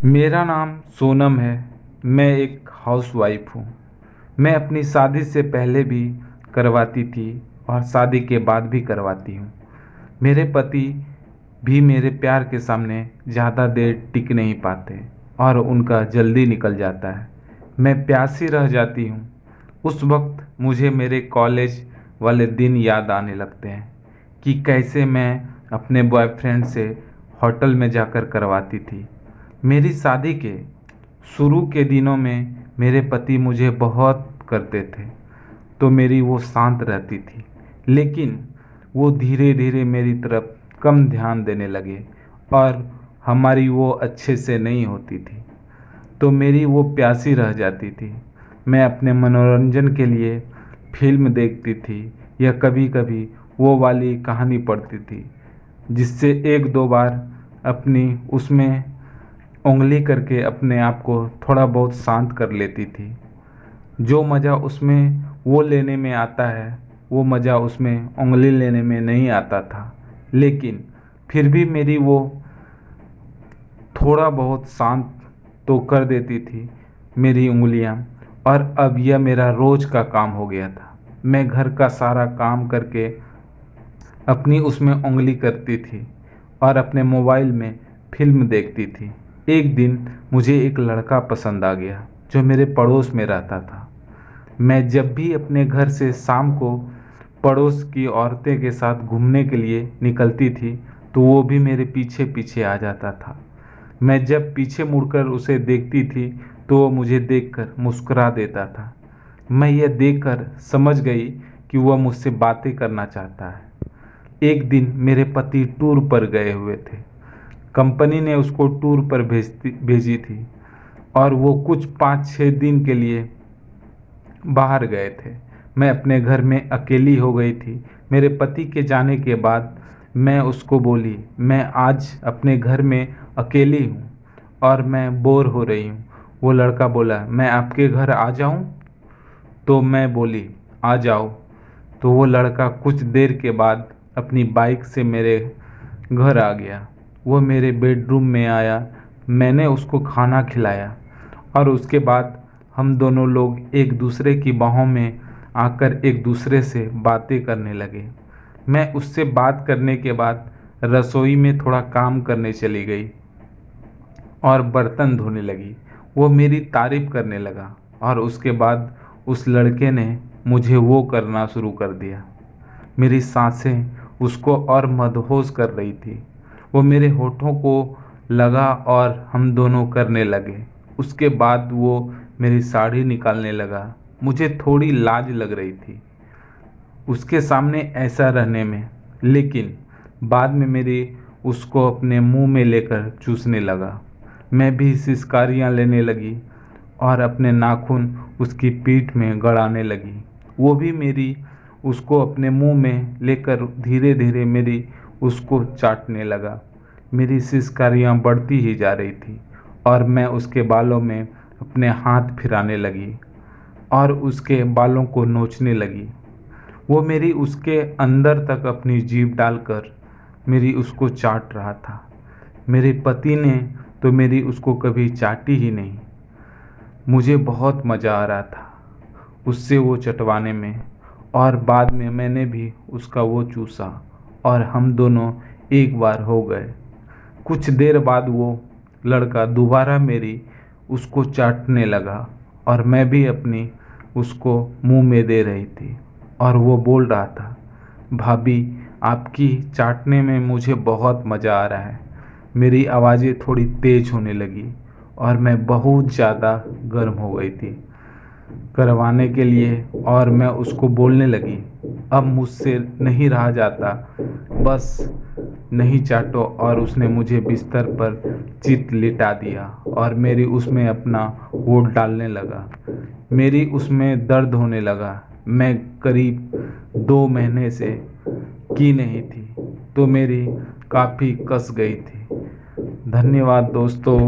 मेरा नाम सोनम है। मैं एक हाउसवाइफ हूँ। मैं अपनी शादी से पहले भी करवाती थी और शादी के बाद भी करवाती हूँ। मेरे पति भी मेरे प्यार के सामने ज़्यादा देर टिक नहीं पाते और उनका जल्दी निकल जाता है। मैं प्यासी रह जाती हूँ। उस वक्त मुझे मेरे कॉलेज वाले दिन याद आने लगते हैं कि कैसे मैं अपने बॉयफ्रेंड से होटल में जाकर करवाती थी। मेरी शादी के शुरू के दिनों में मेरे पति मुझे बहुत करते थे तो मेरी वो शांत रहती थी, लेकिन वो धीरे धीरे मेरी तरफ कम ध्यान देने लगे और हमारी वो अच्छे से नहीं होती थी तो मेरी वो प्यासी रह जाती थी। मैं अपने मनोरंजन के लिए फिल्म देखती थी या कभी कभी वो वाली कहानी पढ़ती थी जिससे एक दो बार अपनी उसमें उंगली करके अपने आप को थोड़ा बहुत शांत कर लेती थी। जो मज़ा उसमें वो लेने में आता है वो मज़ा उसमें उंगली लेने में नहीं आता था, लेकिन फिर भी मेरी वो थोड़ा बहुत शांत तो कर देती थी मेरी उंगलियां। और अब यह मेरा रोज़ का काम हो गया था। मैं घर का सारा काम करके अपनी उसमें उंगली करती थी और अपने मोबाइल में फिल्म देखती थी। एक दिन मुझे एक लड़का पसंद आ गया जो मेरे पड़ोस में रहता था। मैं जब भी अपने घर से शाम को पड़ोस की औरतें के साथ घूमने के लिए निकलती थी तो वो भी मेरे पीछे पीछे आ जाता था। मैं जब पीछे मुड़कर उसे देखती थी तो वो मुझे देखकर मुस्कुरा देता था। मैं यह देखकर समझ गई कि वह मुझसे बातें करना चाहता है। एक दिन मेरे पति टूर पर गए हुए थे। कंपनी ने उसको टूर पर भेजी थी और वो कुछ 5-6 दिन के लिए बाहर गए थे। मैं अपने घर में अकेली हो गई थी। मेरे पति के जाने के बाद मैं उसको बोली, मैं आज अपने घर में अकेली हूँ और मैं बोर हो रही हूँ। वो लड़का बोला, मैं आपके घर आ जाऊँ? तो मैं बोली, आ जाओ। तो वो लड़का कुछ देर के बाद अपनी बाइक से मेरे घर आ गया। वो मेरे बेडरूम में आया। मैंने उसको खाना खिलाया और उसके बाद हम दोनों लोग एक दूसरे की बाहों में आकर एक दूसरे से बातें करने लगे। मैं उससे बात करने के बाद रसोई में थोड़ा काम करने चली गई और बर्तन धोने लगी। वो मेरी तारीफ करने लगा और उसके बाद उस लड़के ने मुझे वो करना शुरू कर दिया। मेरी सांसें उसको और मदहोश कर रही थी। वो मेरे होठों को लगा और हम दोनों करने लगे। उसके बाद वो मेरी साड़ी निकालने लगा। मुझे थोड़ी लाज लग रही थी उसके सामने ऐसा रहने में, लेकिन बाद में मेरी उसको अपने मुंह में लेकर चूसने लगा। मैं भी सिसकारियाँ लेने लगी और अपने नाखून उसकी पीठ में गड़ाने लगी। वो भी मेरी उसको अपने मुंह में लेकर धीरे धीरे मेरी उसको चाटने लगा। मेरी सिसकारियाँ बढ़ती ही जा रही थी और मैं उसके बालों में अपने हाथ फिराने लगी और उसके बालों को नोचने लगी। वो मेरी उसके अंदर तक अपनी जीभ डालकर मेरी उसको चाट रहा था। मेरे पति ने तो मेरी उसको कभी चाटी ही नहीं। मुझे बहुत मज़ा आ रहा था उससे वो चटवाने में और बाद में मैंने भी उसका वो चूसा और हम दोनों एक बार हो गए। कुछ देर बाद वो लड़का दोबारा मेरी उसको चाटने लगा और मैं भी अपनी उसको मुंह में दे रही थी और वो बोल रहा था, भाभी आपकी चाटने में मुझे बहुत मज़ा आ रहा है। मेरी आवाज़ें थोड़ी तेज़ होने लगी और मैं बहुत ज़्यादा गर्म हो गई थी करवाने के लिए और मैं उसको बोलने लगी, अब मुझसे नहीं रहा जाता, बस नहीं चाटो। और उसने मुझे बिस्तर पर चित लिटा दिया और मेरी उसमें अपना वोट डालने लगा। मेरी उसमें दर्द होने लगा। मैं करीब 2 महीने से की नहीं थी तो मेरी काफ़ी कस गई थी। धन्यवाद दोस्तों।